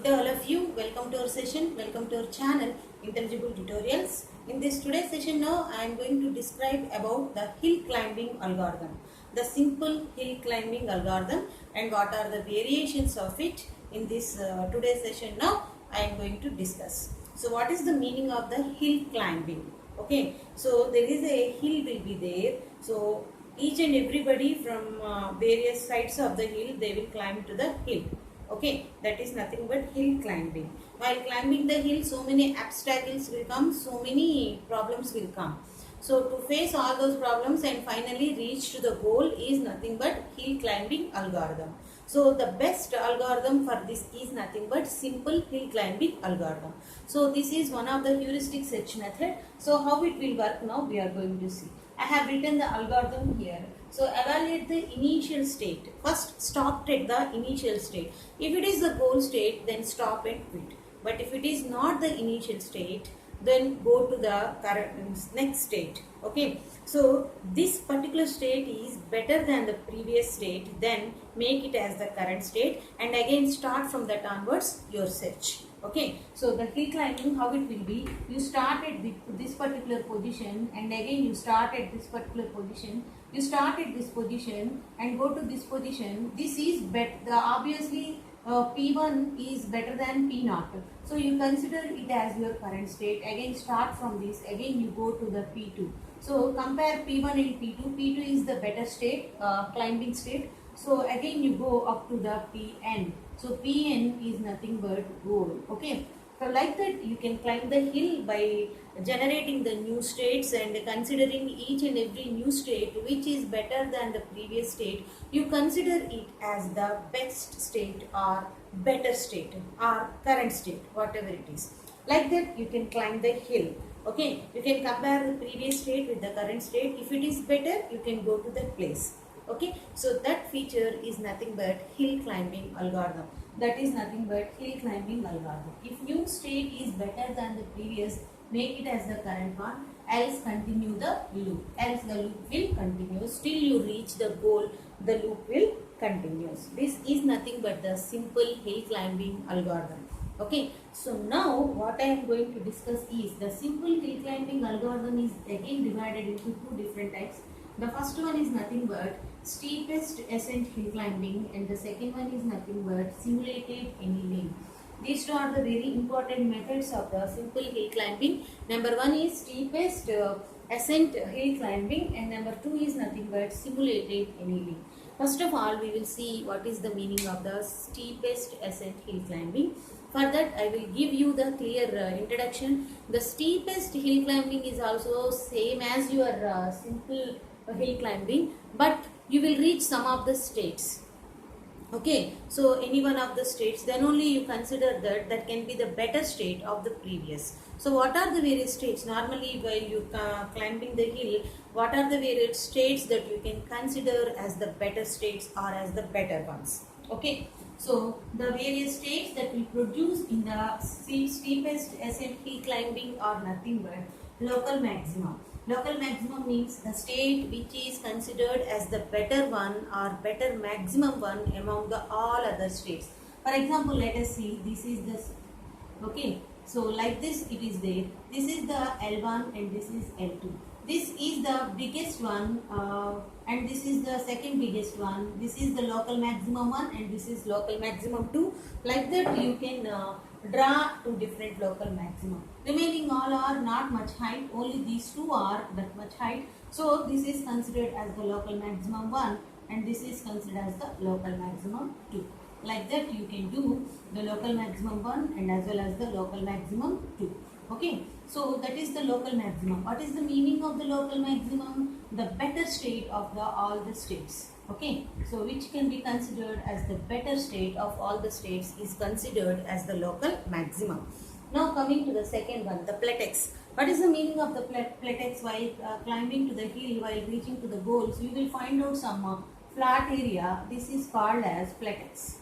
Good day all of you. Welcome to our session. Welcome to our channel Intelligible Tutorials. In this today's session now I am going to describe about the hill climbing algorithm. The simple hill climbing algorithm and what are the variations of it in this today's session now I am going to discuss. So what is the meaning of the hill climbing? Okay. So there is a hill will be there. So each and everybody from various sides of the hill they will climb to the hill. Okay, that is nothing but hill climbing. While climbing the hill, so many obstacles will come, so many problems will come. So to face all those problems and finally reach to the goal is nothing but hill climbing algorithm. So the best algorithm for this is nothing but simple hill climbing algorithm. So this is one of the heuristic search method. So how it will work now we are going to see. I have written the algorithm here. So evaluate the initial state. First stop at the initial state. If it is the goal state, then stop and quit. But if it is not the initial state, then go to the next state. Okay. So this particular state is better than the previous state, then make it as the current state and again start from that onwards your search. Okay, so the hill climbing, how it will be, you start at this particular position and again you start at this particular position, you start at this position and go to this position. This is better, obviously P1 is better than P0. So you consider it as your current state, again start from this, again you go to the P2. So compare P1 and P2, P2 is the better state, climbing state. So again you go up to the Pn. So Pn is nothing but goal. Okay. So like that you can climb the hill by generating the new states and considering each and every new state which is better than the previous state. You consider it as the best state or better state or current state, whatever it is. Like that you can climb the hill. Okay. You can compare the previous state with the current state. If it is better, you can go to that place. Okay, so that feature is nothing but hill climbing algorithm. That is nothing but hill climbing algorithm. If new state is better than the previous, make it as the current one, else continue the loop. Else the loop will continue. Still you reach the goal, the loop will continue. This is nothing but the simple hill climbing algorithm. Okay, so now what I am going to discuss is the simple hill climbing algorithm is again divided into two different types. The first one is nothing but steepest ascent hill climbing and the second one is nothing but simulated annealing. These two are the very important methods of the simple hill climbing. Number one is steepest ascent hill climbing and number two is nothing but simulated annealing. First of all, we will see what is the meaning of the steepest ascent hill climbing. For that, I will give you the clear introduction. The steepest hill climbing is also same as your simple hill climbing, but you will reach some of the states. Okay, so any one of the states, then only you consider that can be the better state of the previous. So what are the various states? Normally while you climbing the hill, what are the various states that you can consider as the better states or as the better ones? Okay, so the various states that we produce in the steepest ascent hill climbing are nothing but local maximum. Local maximum means the state which is considered as the better one or better maximum one among the all other states. For example, let us see, this is this. Okay, so like this it is there. This is the L1 and this is L2. This is the biggest one and this is the second biggest one. This is the local maximum one and this is local maximum 2. Like that you can draw two different local maximum. Remaining all are not much height, only these two are that much height. So this is considered as the local maximum 1 and this is considered as the local maximum 2. Like that you can do the local maximum 1 and as well as the local maximum 2. Okay, so that is the local maximum. What is the meaning of the local maximum? The better state of all the states. Okay, so which can be considered as the better state of all the states is considered as the local maximum. Now coming to the second one, the platex. What is the meaning of the platex? While climbing to the hill, while reaching to the goals, you will find out some flat area. This is called as platex.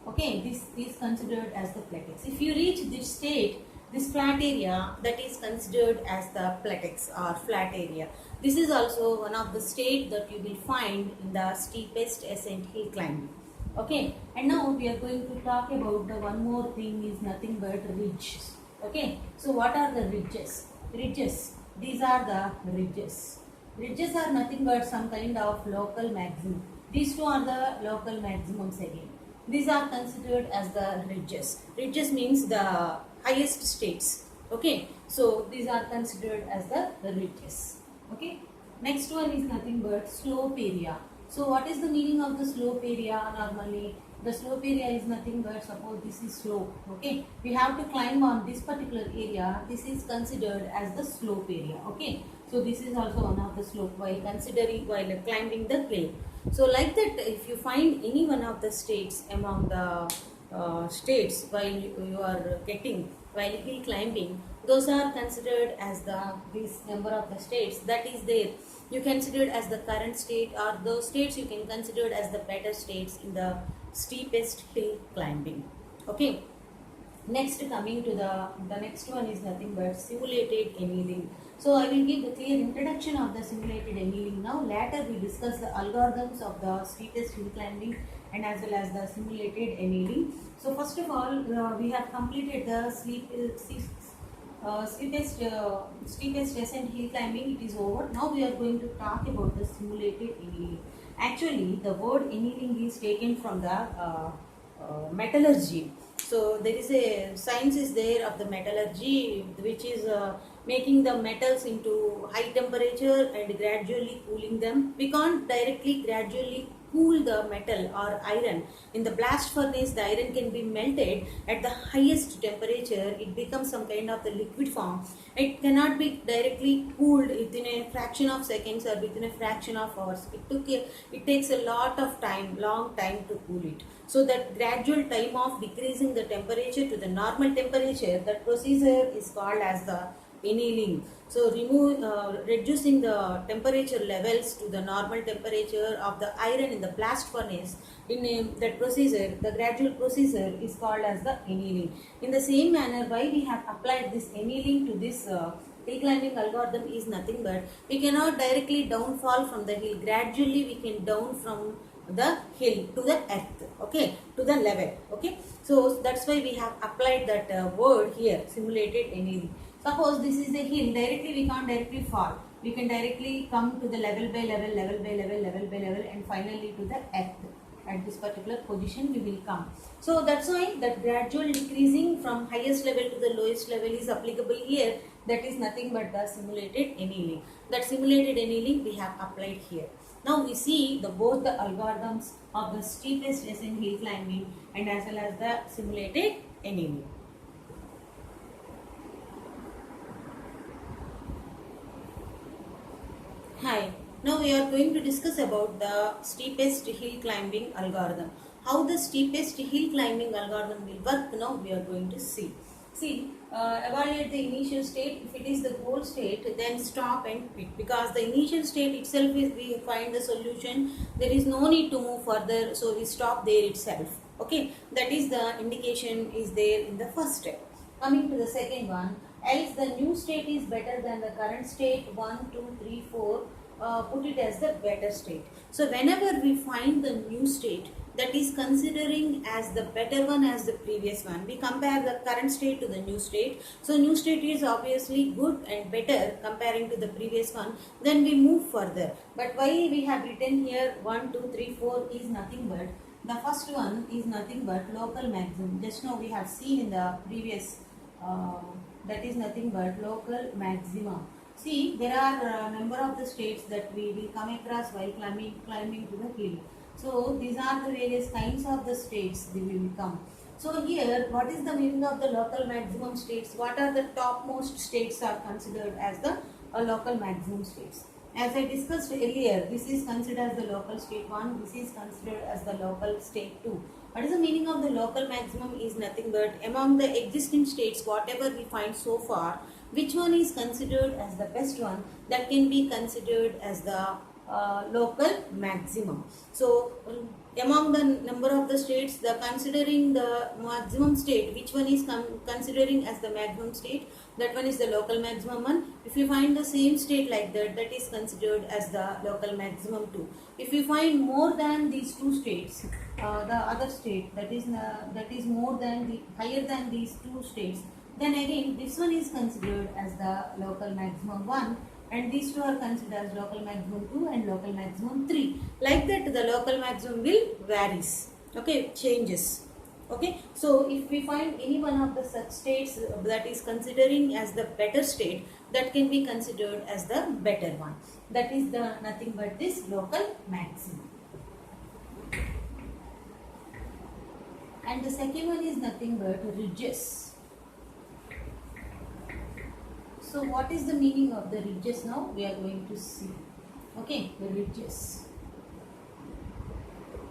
Okay, this is considered as the platex. If you reach this state, this flat area, that is considered as the platex or flat area. This is also one of the state that you will find in the steepest ascent hill climbing. Okay, and now we are going to talk about the one more thing is nothing but ridges. Okay, so what are the ridges? Ridges, these are the ridges. Ridges are nothing but some kind of local maximum. These two are the local maximums again. These are considered as the ridges. Ridges means the highest states. Okay, so these are considered as the ridges. Okay, next one is nothing but slope area. So what is the meaning of the slope area normally? The slope area is nothing but, suppose this is slope. Okay, we have to climb on this particular area. This is considered as the slope area. Okay, so this is also one of the slope while considering while climbing the hill. So like that, if you find any one of the states among the states while you are getting while hill climbing, those are considered as the this number of the states that is there. You consider it as the current state, or those states you can consider it as the better states in the steepest hill climbing. Okay. Next, coming to the next one is nothing but simulated annealing. So I will give the clear introduction of the simulated annealing now. Later we discuss the algorithms of the steepest hill climbing and as well as the simulated annealing. So first of all, we have completed the steepest descent hill climbing. It is over. Now we are going to talk about the simulated annealing. Actually, the word annealing is taken from the metallurgy. So there is a science is there of the metallurgy, which is making the metals into high temperature and gradually cooling them. We can't directly gradually cool the metal or iron. In the blast furnace, the iron can be melted at the highest temperature. It becomes some kind of the liquid form. It cannot be directly cooled within a fraction of seconds or within a fraction of hours. It takes a lot of time, long time to cool it. So that gradual time of decreasing the temperature to the normal temperature, that procedure is called as the annealing. So reducing the temperature levels to the normal temperature of the iron in the blast furnace, in that procedure, the gradual procedure is called as the annealing. In the same manner, why we have applied this annealing to this hill climbing algorithm is nothing but we cannot directly downfall from the hill. Gradually we can down from the hill to the earth, okay, to the level. Okay, so that's why we have applied that word here, simulated annealing. Suppose this is a hill, directly we can't directly fall. We can directly come to the level by level, level by level, level by level, and finally to the earth. At this particular position we will come. So that's why that gradual decreasing from highest level to the lowest level is applicable here. That is nothing but the simulated annealing. That simulated annealing we have applied here. Now we see both the algorithms of the steepest descent hill climbing and as well as the simulated annealing. Hi, now we are going to discuss about the steepest hill climbing algorithm. How the steepest hill climbing algorithm will work, now we are going to see. See, evaluate the initial state. If it is the goal state, then stop and quit, because the initial state itself is we find the solution. There is no need to move further, so we stop there itself. Okay, that is the indication is there in the first step. Coming to the second one, else the new state is better than the current state. 1, 2, 3, 4. Put it as the better state. So whenever we find the new state that is considering as the better one as the previous one, we compare the current state to the new state. So new state is obviously good and better comparing to the previous one, then we move further. But why we have written here 1, 2, 3, 4 is nothing but the first one is nothing but local maximum. Just now we have seen in the previous that is nothing but local maximum. See, there are a number of the states that we will come across while climbing to the hill. So these are the various kinds of the states they will come. So here, what is the meaning of the local maximum states? What are the topmost states are considered as the local maximum states? As I discussed earlier, this is considered as the local state 1, this is considered as the local state 2. What is the meaning of the local maximum is nothing but among the existing states, whatever we find so far, which one is considered as the best one, that can be considered as the local maximum. So among the number of the states, the considering the maximum state, which one is considering as the maximum state, that one is the local maximum one. If you find the same state like that, that is considered as the local maximum 2. If you find more than these two states, the other state that is more than the higher than these two states, then again this one is considered as the local maximum 1, and these two are considered as local maximum 2 and local maximum 3. Like that, the local maximum will varies, okay, changes. Okay, so if we find any one of the such states that is considering as the better state, that can be considered as the better one. That is the nothing but this local maximum. And the second one is nothing but ridges. So what is the meaning of the ridges now? We are going to see. Okay, the ridges.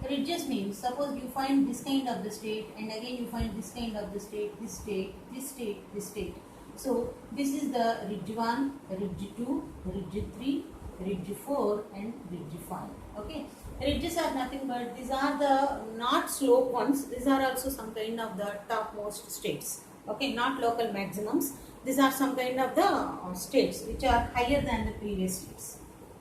Ridges means, suppose you find this kind of the state, and again you find this kind of the state, this state, this state, this state. So this is the ridge 1, ridge 2, ridge 3, ridge 4 and ridge 5. Okay. Ridges are nothing but, these are the not slope ones, these are also some kind of the topmost states. Okay, not local maximums. These are some kind of the states which are higher than the previous states.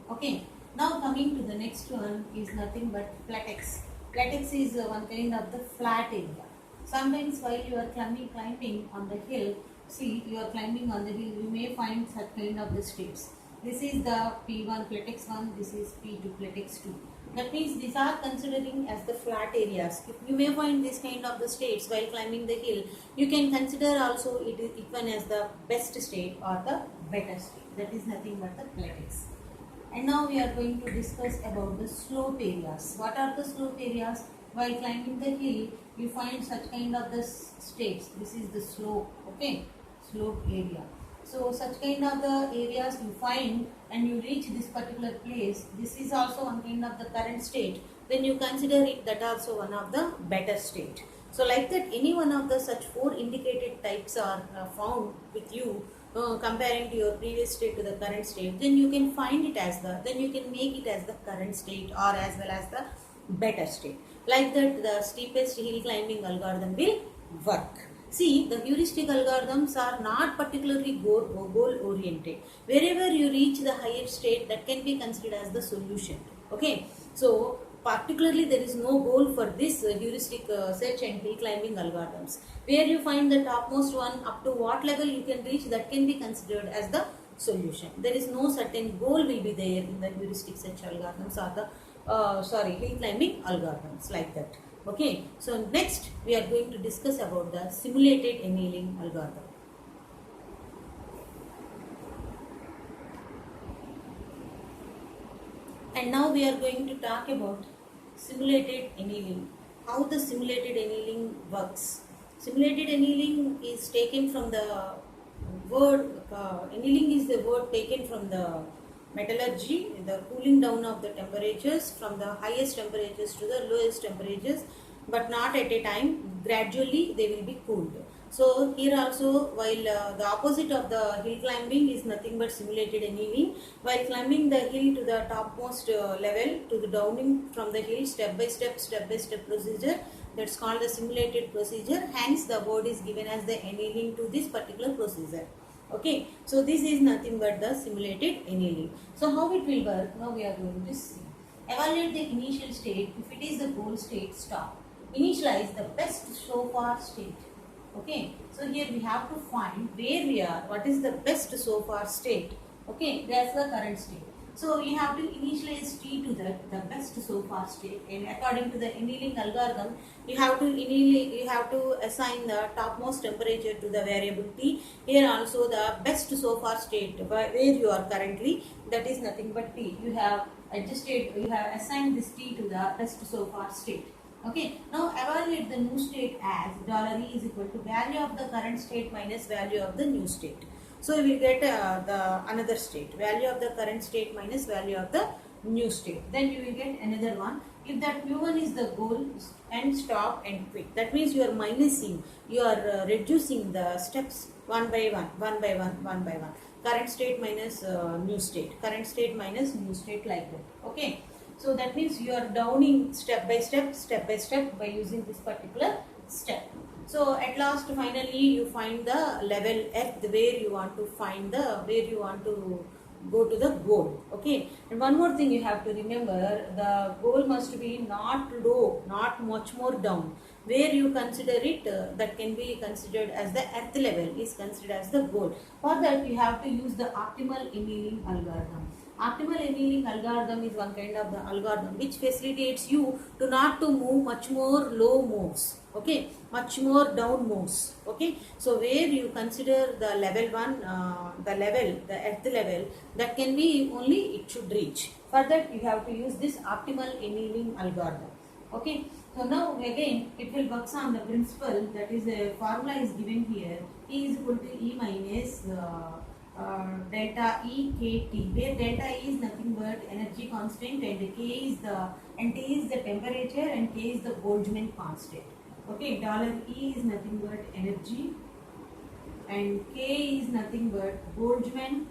Okay. Now coming to the next one is nothing but platex. Platex is one kind of the flat area. Sometimes while you are climbing on the hill, see, you are climbing on the hill, you may find such kind of the states. This is the P1 platex 1, this is P2 platex 2. That means these are considering as the flat areas. If you may find this kind of the states while climbing the hill, you can consider also it is even as the best state or the better state. That is nothing but the platex. And now we are going to discuss about the slope areas. What are the slope areas? While climbing the hill, you find such kind of the states. This is the slope, okay, slope area. So such kind of the areas you find and you reach this particular place, this is also one kind of the current state. Then you consider it that also one of the better state. So like that, any one of the such 4 indicated types are found with you comparing to your previous state to the current state, then you can find it as the, then you can make it as the current state or as well as the better state. Like that, the steepest hill climbing algorithm will work. See, the heuristic algorithms are not particularly goal oriented. Wherever you reach the higher state, that can be considered as the solution. Okay, so particularly there is no goal for this heuristic search and hill climbing algorithms. Where you find the topmost one, up to what level you can reach, that can be considered as the solution. There is no certain goal will be there in the heuristic search algorithms or the hill climbing algorithms, like that. Okay, so next we are going to discuss about the simulated annealing algorithm. And now we are going to talk about simulated annealing. How the simulated annealing works. Simulated annealing is taken from the word, annealing is the word taken from the metallurgy, the cooling down of the temperatures from the highest temperatures to the lowest temperatures, but not at a time, gradually they will be cooled. So here also, while the opposite of the hill climbing is nothing but simulated annealing, while climbing the hill to the topmost level to the downing from the hill step by step procedure, that's called the simulated procedure. Hence the word is given as the annealing to this particular procedure. Okay, so this is nothing but the simulated annealing. So how it will work? Now we are going to see. Evaluate the initial state. If it is the goal state, stop. Initialize the best so far state. Okay, so here we have to find where we are, what is the best so far state. Okay, that's the current state. So you have to initialize t to the best so far state, and according to the annealing algorithm, you have to assign the topmost temperature to the variable t. Here also the best so far state where you are currently, that is nothing but t. You have assigned this t to the best so far state. Okay, now evaluate the new state as $e is equal to value of the current state minus value of the new state. So we will get the another state, value of the current state minus value of the new state. Then you will get another one. If that mu1 is the goal, and stop and quit. That means you are minusing, you are reducing the steps one by one. Current state minus new state, current state minus new state, like that. Okay. So that means you are downing step by step by using this particular step. So at last finally you find the level earth where you want to find the where you want to go to the goal. Okay, and one more thing you have to remember, the goal must be not low, not much more down. Where you consider it, that can be considered as the earth level is considered as the goal. For that you have to use the optimal annealing algorithm. Optimal annealing algorithm is one kind of the algorithm which facilitates you to not to move much more low moves. Okay, much more down moves. Okay, so where you consider the level 1, the earth level, that can be only it should reach. For that you have to use this optimal annealing algorithm. Okay, so now again it will works on the principle, that is a formula is given here, E is equal to E minus delta E KT, where delta E is nothing but energy constant and T is the temperature and K is the Boltzmann constant. Okay, $E is nothing but energy and K is nothing but Boltzmann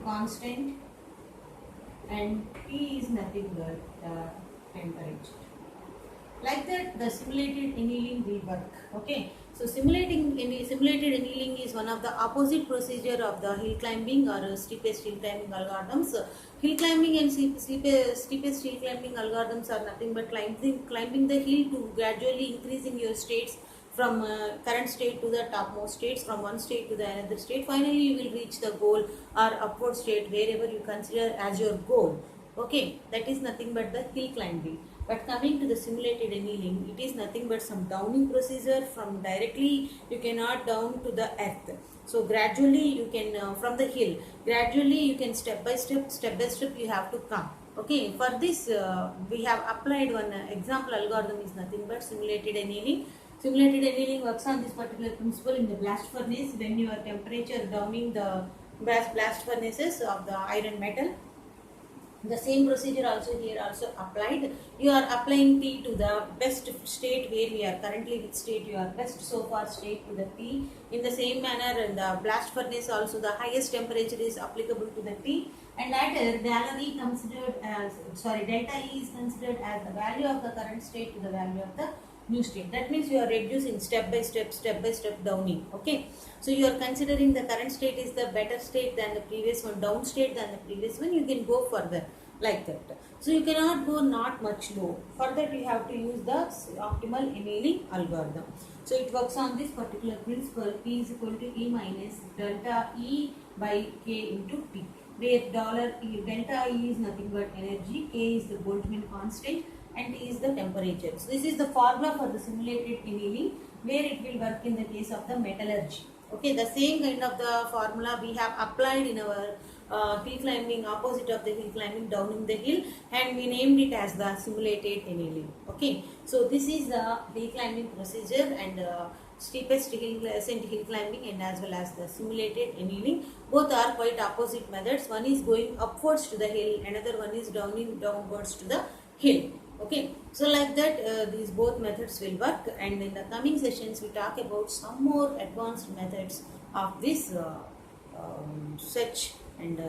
constant and T is nothing but temperature. Like that the simulated annealing will work. Okay, so simulated annealing is one of the opposite procedure of the hill climbing or steepest hill climbing algorithms. Hill climbing and steepest hill climbing algorithms are nothing but climbing the hill to gradually increasing your states from current state to the topmost states, from one state to the another state. Finally you will reach the goal or upward state wherever you consider as your goal. Okay, that is nothing but the hill climbing. But coming to the simulated annealing, it is nothing but some downing procedure. From directly you cannot down to the earth. So gradually you can from the hill, gradually you can step by step you have to come. Okay, for this we have applied one example algorithm is nothing but simulated annealing. Simulated annealing works on this particular principle in the blast furnace when your temperature downing the blast furnaces of the iron metal. The same procedure also here also applied. You are applying T to the best state where we are currently, with state you are best so far state to the T. In the same manner in the blast furnace also the highest temperature is applicable to the T, and later delta E is considered as the value of the current state to the value of the new state. That means you are reducing step by step downing. Okay, so you are considering the current state is the better state than the previous one, down state than the previous one, you can go further like that. So you cannot go not much low. For that you have to use the optimal annealing algorithm. So it works on this particular principle, P is equal to E minus delta E by K into T, where delta E is nothing but energy, K is the Boltzmann constant and T is the temperature. So this is the formula for the simulated annealing, where it will work in the case of the metallurgy. Okay, the same kind of the formula we have applied in our hill climbing, opposite of the hill climbing, downing the hill, and we named it as the simulated annealing. Okay, so this is the hill climbing procedure and steepest ascent hill climbing and as well as the simulated annealing. Both are quite opposite methods. One is going upwards to the hill, another one is downwards to the hill. Okay, so like that these both methods will work, and in the coming sessions we talk about some more advanced methods of this search and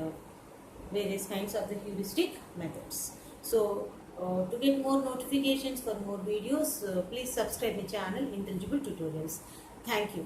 various kinds of the heuristic methods. So to get more notifications for more videos, please subscribe my channel Intelligible Tutorials. Thank you.